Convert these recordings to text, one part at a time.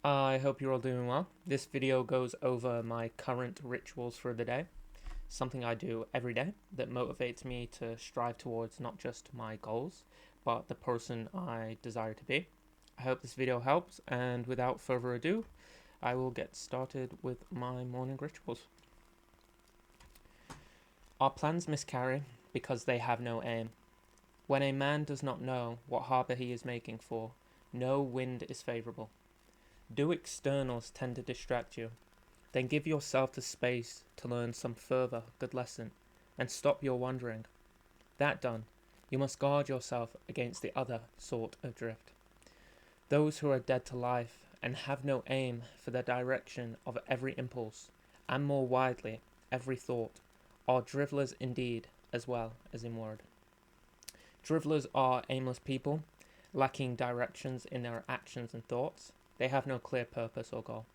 I hope you're all doing well. This video goes over my current rituals for the day, something I do every day that motivates me to strive towards not just my goals, but the person I desire to be. I hope this video helps, and without further ado, I will get started with my morning rituals. Our plans miscarry because they have no aim. When a man does not know what harbour he is making for, no wind is favourable. Do externals tend to distract you? Then give yourself the space to learn some further good lesson and stop your wandering. That done, you must guard yourself against the other sort of drift. Those who are dead to life and have no aim for the direction of every impulse, and more widely, every thought, are drivellers indeed as well as in word. Drivellers are aimless people, lacking directions in their actions and thoughts. They have no clear purpose or goal.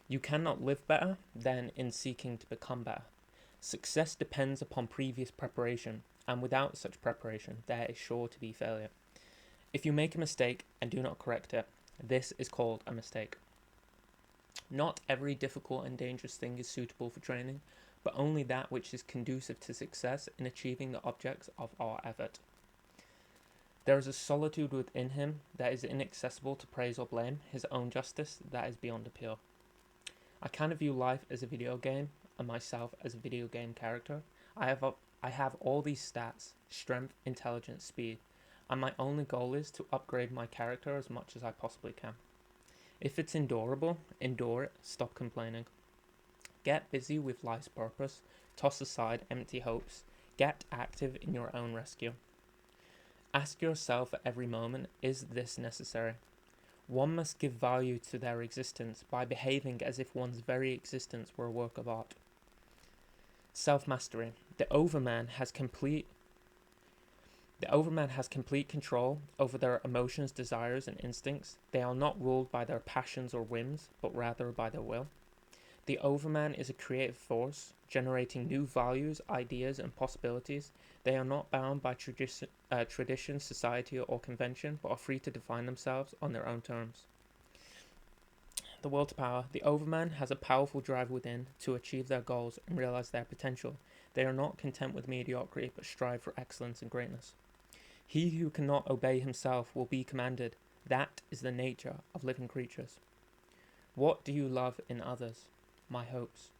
You cannot live better than in seeking to become better. Success depends upon previous preparation, and without such preparation, there is sure to be failure. If you make a mistake and do not correct it, this is called a mistake. Not every difficult and dangerous thing is suitable for training, but only that which is conducive to success in achieving the objects of our effort. There is a solitude within him that is inaccessible to praise or blame, his own justice that is beyond appeal. I kind of view life as a video game and myself as a video game character. I have all these stats: strength, intelligence, speed, and my only goal is to upgrade my character as much as I possibly can. If it's endurable, endure it, stop complaining. Get busy with life's purpose, toss aside empty hopes, get active in your own rescue. Ask yourself at every moment, is this necessary? One must give value to their existence by behaving as if one's very existence were a work of art. Self-mastery. The overman has complete control over their emotions, desires, and instincts. They are not ruled by their passions or whims, but rather by their will. The overman is a creative force, generating new values, ideas, and possibilities. They are not bound by tradition, society, or convention, but are free to define themselves on their own terms. The will to power. The overman has a powerful drive within to achieve their goals and realize their potential. They are not content with mediocrity, but strive for excellence and greatness. He who cannot obey himself will be commanded. That is the nature of living creatures. What do you love in others? My hopes.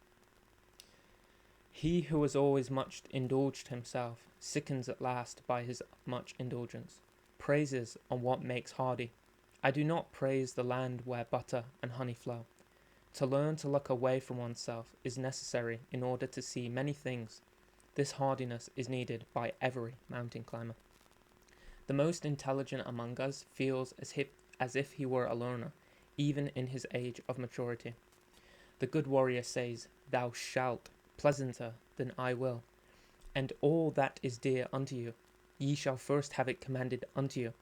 He who has always much indulged himself sickens at last by his much indulgence. Praises on what makes hardy. I do not praise the land where butter and honey flow. To learn to look away from oneself is necessary in order to see many things. This hardiness is needed by every mountain climber. The most intelligent among us feels as if he were a learner, even in his age of maturity. The good warrior says, "Thou shalt," pleasanter than "I will," and all that is dear unto you, ye shall first have it commanded unto you.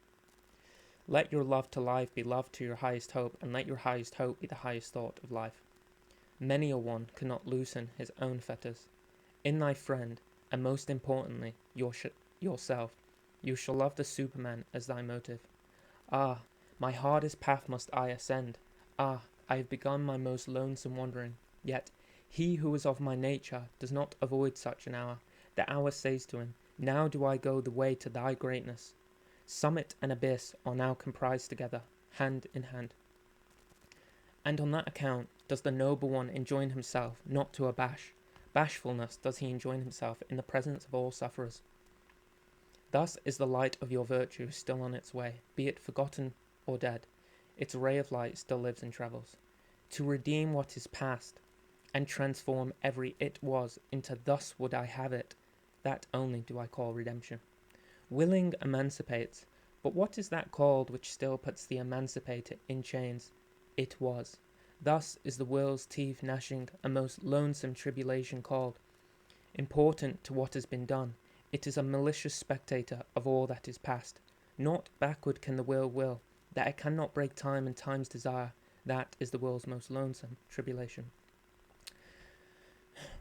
Let your love to life be love to your highest hope, and let your highest hope be the highest thought of life. Many a one cannot loosen his own fetters. In thy friend, and most importantly, yourself, you shall love the Superman as thy motive. Ah, my hardest path must I ascend. Ah, I have begun my most lonesome wandering. Yet he who is of my nature does not avoid such an hour. The hour says to him, now do I go the way to thy greatness. Summit and abyss are now comprised together, hand in hand. And on that account does the noble one enjoin himself not to abash. Bashfulness does he enjoin himself in the presence of all sufferers. Thus is the light of your virtue still on its way, be it forgotten or dead. Its ray of light still lives and travels, to redeem what is past, and transform every it was into thus would I have it. That only do I call redemption. Willing emancipates, but what is that called which still puts the emancipator in chains? It was. Thus is the will's teeth gnashing a most lonesome tribulation called. Important to what has been done, it is a malicious spectator of all that is past. Not backward can the will, that it cannot break time and time's desire. That is the will's most lonesome tribulation.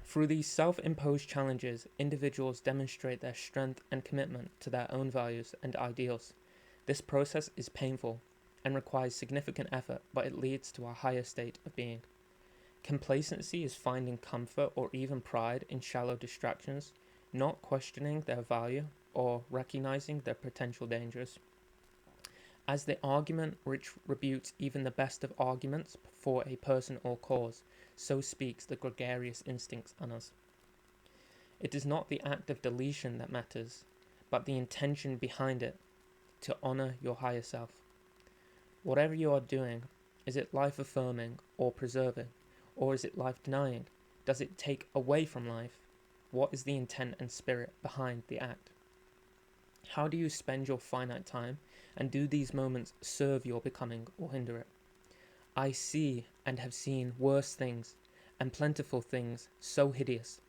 Through these self-imposed challenges, individuals demonstrate their strength and commitment to their own values and ideals. This process is painful, and requires significant effort, but it leads to a higher state of being. Complacency is finding comfort or even pride in shallow distractions, not questioning their value or recognizing their potential dangers. As the argument which rebutes even the best of arguments for a person or cause, so speaks the gregarious instincts in us. It is not the act of deletion that matters, but the intention behind it, to honor your higher self. Whatever you are doing, is it life affirming or preserving, or is it life denying? Does it take away from life? What is the intent and spirit behind the act? How do you spend your finite time, and do these moments serve your becoming or hinder it? I see and have seen worse things, and plentiful things so hideous,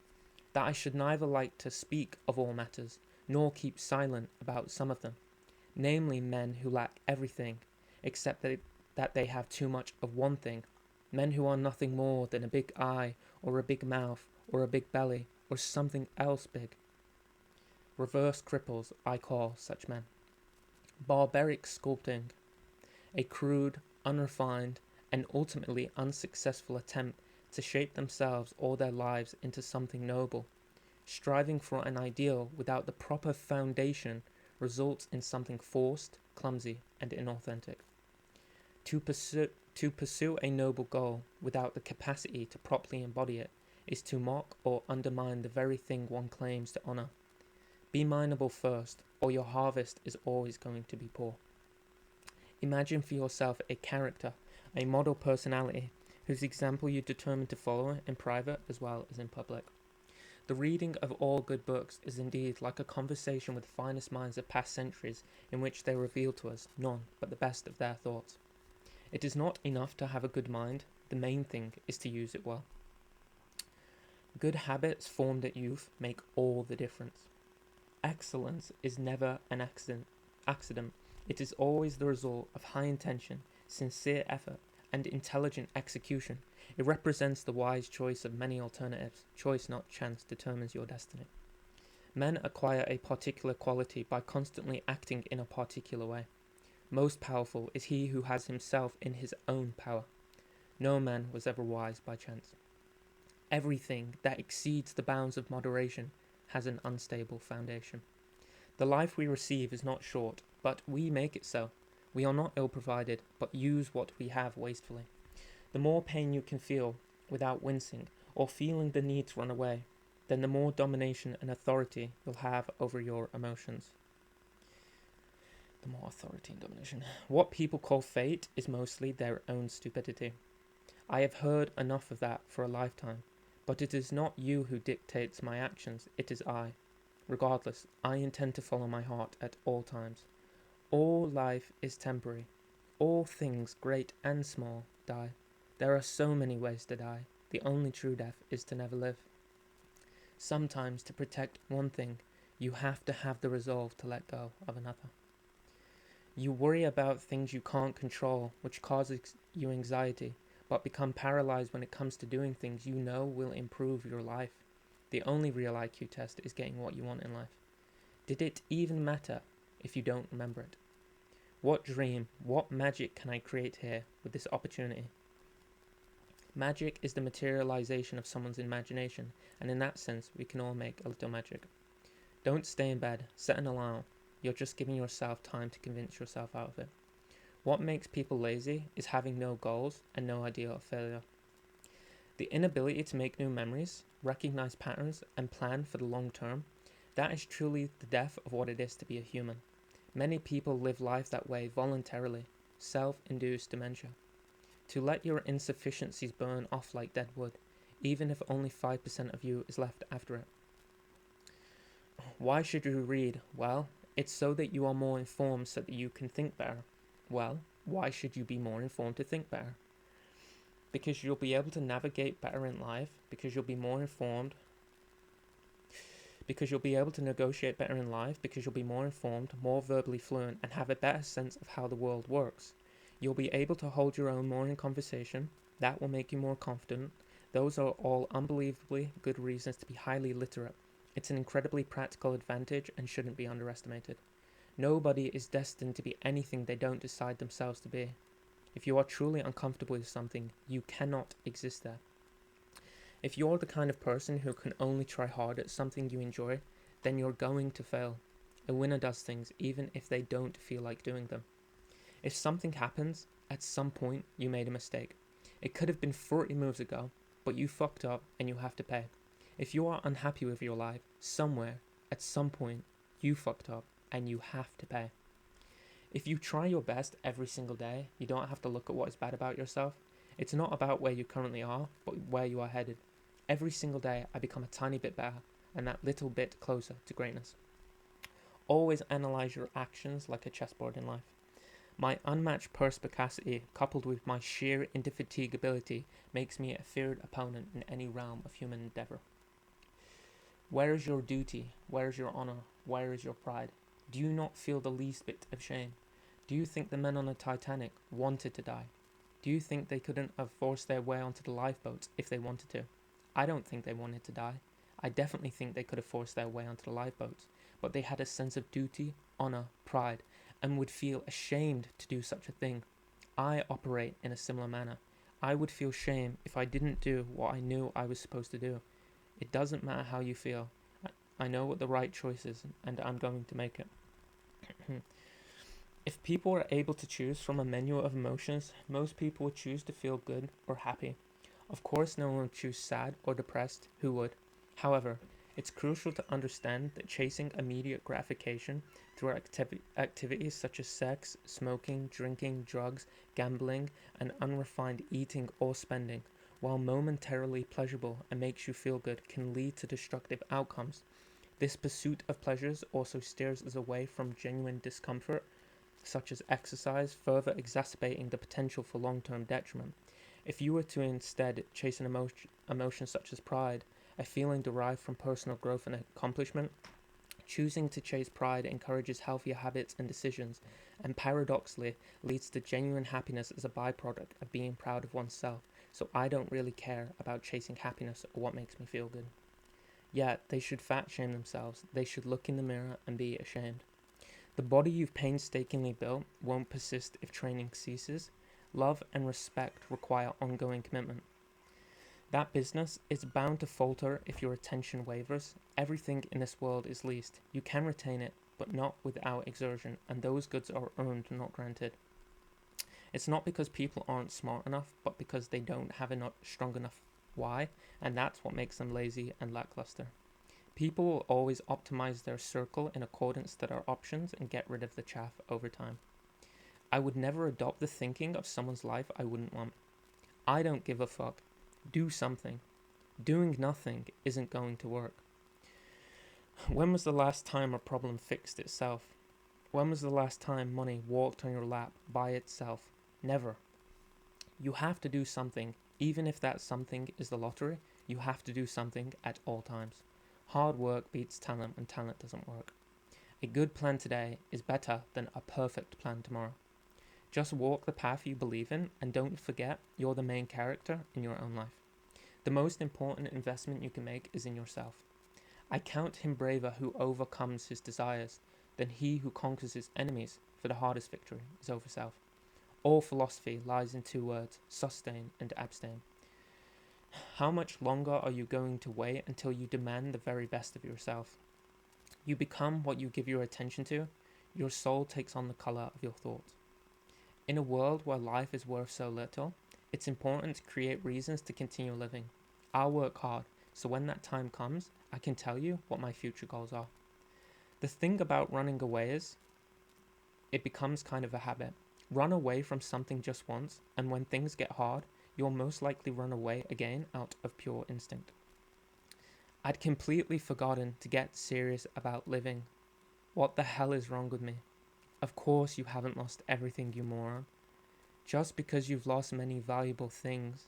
that I should neither like to speak of all matters, nor keep silent about some of them, namely men who lack everything, except that they have too much of one thing, men who are nothing more than a big eye, or a big mouth, or a big belly, or something else big. Reverse cripples, I call such men. Barbaric sculpting, a crude, unrefined, and ultimately unsuccessful attempt to shape themselves or their lives into something noble. Striving for an ideal without the proper foundation results in something forced, clumsy, and inauthentic. To pursue a noble goal without the capacity to properly embody it is to mock or undermine the very thing one claims to honor. Be mindable first, or your harvest is always going to be poor. Imagine for yourself a character, a model personality, whose example you determine to follow in private as well as in public. The reading of all good books is indeed like a conversation with the finest minds of past centuries, in which they reveal to us none but the best of their thoughts. It is not enough to have a good mind, the main thing is to use it well. Good habits formed at youth make all the difference. Excellence is never an accident. It is always the result of high intention, sincere effort, and intelligent execution. It represents the wise choice of many alternatives. Choice, not chance, determines your destiny. Men acquire a particular quality by constantly acting in a particular way. Most powerful is he who has himself in his own power. No man was ever wise by chance. Everything that exceeds the bounds of moderation has an unstable foundation. The life we receive is not short, but we make it so. We are not ill-provided, but use what we have wastefully. The more pain you can feel without wincing, or feeling the need to run away, then the more domination and authority you'll have over your emotions. The more authority and domination. What people call fate is mostly their own stupidity. I have heard enough of that for a lifetime, but it is not you who dictates my actions, it is I. Regardless, I intend to follow my heart at all times. All life is temporary. All things, great and small, die. There are so many ways to die. The only true death is to never live. Sometimes, to protect one thing, you have to have the resolve to let go of another. You worry about things you can't control, which causes you anxiety, but become paralyzed when it comes to doing things you know will improve your life. The only real IQ test is getting what you want in life. Did it even matter if you don't remember it? What dream, what magic can I create here with this opportunity? Magic is the materialization of someone's imagination, and in that sense, we can all make a little magic. Don't stay in bed, set an alarm. You're just giving yourself time to convince yourself out of it. What makes people lazy is having no goals and no idea of failure. The inability to make new memories, recognize patterns, and plan for the long term, that is truly the death of what it is to be a human. Many people live life that way voluntarily, self-induced dementia. To let your insufficiencies burn off like dead wood, even if only 5% of you is left after it. Why should you read? Well, it's so that you are more informed so that you can think better. Well, why should you be more informed to think better? Because you'll be able to navigate better in life, because you'll be more informed, because you'll be able to negotiate better in life, because you'll be more informed, more verbally fluent, and have a better sense of how the world works. You'll be able to hold your own more in conversation. That will make you more confident. Those are all unbelievably good reasons to be highly literate. It's an incredibly practical advantage and shouldn't be underestimated. Nobody is destined to be anything they don't decide themselves to be. If you are truly uncomfortable with something, you cannot exist there. If you're the kind of person who can only try hard at something you enjoy, then you're going to fail. A winner does things even if they don't feel like doing them. If something happens, at some point you made a mistake. It could have been 40 moves ago, but you fucked up and you have to pay. If you are unhappy with your life, somewhere, at some point, you fucked up and you have to pay. If you try your best every single day, you don't have to look at what is bad about yourself. It's not about where you currently are, but where you are headed. Every single day, I become a tiny bit better and that little bit closer to greatness. Always analyze your actions like a chessboard in life. My unmatched perspicacity, coupled with my sheer indefatigability, makes me a feared opponent in any realm of human endeavour. Where is your duty? Where is your honour? Where is your pride? Do you not feel the least bit of shame? Do you think the men on the Titanic wanted to die? Do you think they couldn't have forced their way onto the lifeboats if they wanted to? I don't think they wanted to die. I definitely think they could have forced their way onto the lifeboats, but they had a sense of duty, honour, pride, and would feel ashamed to do such a thing. I operate in a similar manner. I would feel shame if I didn't do what I knew I was supposed to do. It doesn't matter how you feel. I know what the right choice is, and I'm going to make it. If people are able to choose from a menu of emotions, most people would choose to feel good or happy. Of course, no one would choose sad or depressed. Who would? However, it's crucial to understand that chasing immediate gratification through activities such as sex, smoking, drinking, drugs, gambling, and unrefined eating or spending, while momentarily pleasurable and makes you feel good, can lead to destructive outcomes. This pursuit of pleasures also steers us away from genuine discomfort, such as exercise, further exacerbating the potential for long-term detriment. If you were to instead chase an emotion such as pride, a feeling derived from personal growth and accomplishment, choosing to chase pride encourages healthier habits and decisions, and paradoxically leads to genuine happiness as a byproduct of being proud of oneself. So I don't really care about chasing happiness or what makes me feel good. Yet they should fat shame themselves. They should look in the mirror and be ashamed. The body you've painstakingly built won't persist if training ceases. Love and respect require ongoing commitment. That business is bound to falter if your attention wavers. Everything in this world is leased. You can retain it, but not without exertion, and those goods are earned, not granted. It's not because people aren't smart enough, but because they don't have a strong enough why, and that's what makes them lazy and lackluster. People will always optimize their circle in accordance to their options and get rid of the chaff over time. I would never adopt the thinking of someone's life I wouldn't want. I don't give a fuck. Do something. Doing nothing isn't going to work. When was the last time a problem fixed itself? When was the last time money walked on your lap by itself? Never. You have to do something, even if that something is the lottery. You have to do something at all times. Hard work beats talent when talent doesn't work. A good plan today is better than a perfect plan tomorrow. Just walk the path you believe in, and don't forget you're the main character in your own life. The most important investment you can make is in yourself. I count him braver who overcomes his desires than he who conquers his enemies, for the hardest victory is over self. All philosophy lies in two words: sustain and abstain. How much longer are you going to wait until you demand the very best of yourself? You become what you give your attention to. Your soul takes on the color of your thoughts. In a world where life is worth so little, it's important to create reasons to continue living. I'll work hard, so when that time comes, I can tell you what my future goals are. The thing about running away is, it becomes kind of a habit. Run away from something just once, and when things get hard, you'll most likely run away again out of pure instinct. I'd completely forgotten to get serious about living. What the hell is wrong with me? Of course you haven't lost everything, you moron. Just because you've lost many valuable things,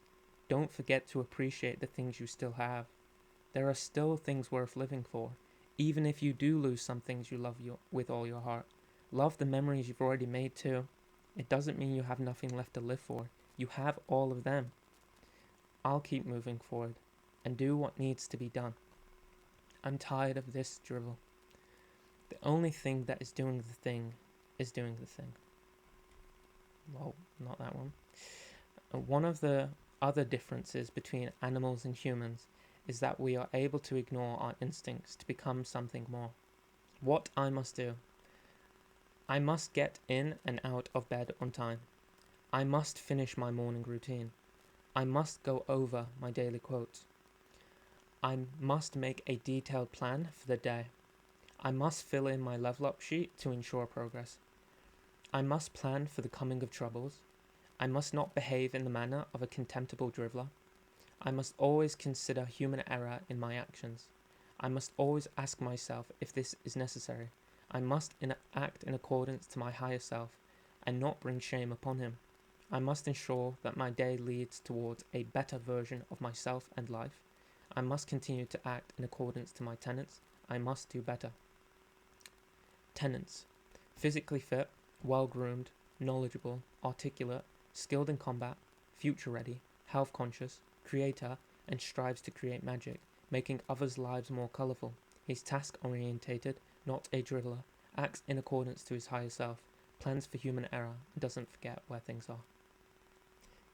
don't forget to appreciate the things you still have. There are still things worth living for, even if you do lose some things you love with all your heart. Love the memories you've already made too. It doesn't mean you have nothing left to live for. You have all of them. I'll keep moving forward and do what needs to be done. I'm tired of this drivel. The only thing that is doing the thing is doing the thing. Well, not that one. One of the other differences between animals and humans is that we are able to ignore our instincts to become something more. What I must do. I must get in and out of bed on time. I must finish my morning routine. I must go over my daily quotes. I must make a detailed plan for the day. I must fill in my level up sheet to ensure progress. I must plan for the coming of troubles. I must not behave in the manner of a contemptible driveler. I must always consider human error in my actions. I must always ask myself if this is necessary. I must act in accordance to my higher self and not bring shame upon him. I must ensure that my day leads towards a better version of myself and life. I must continue to act in accordance to my tenets. I must do better. Tenets: physically fit, well-groomed, knowledgeable, articulate, skilled in combat, future-ready, health-conscious, creator, and strives to create magic, making others' lives more colourful. He's task-orientated, not a driveler, acts in accordance to his higher self, plans for human error, and doesn't forget where things are.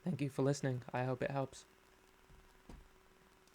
Thank you for listening. I hope it helps.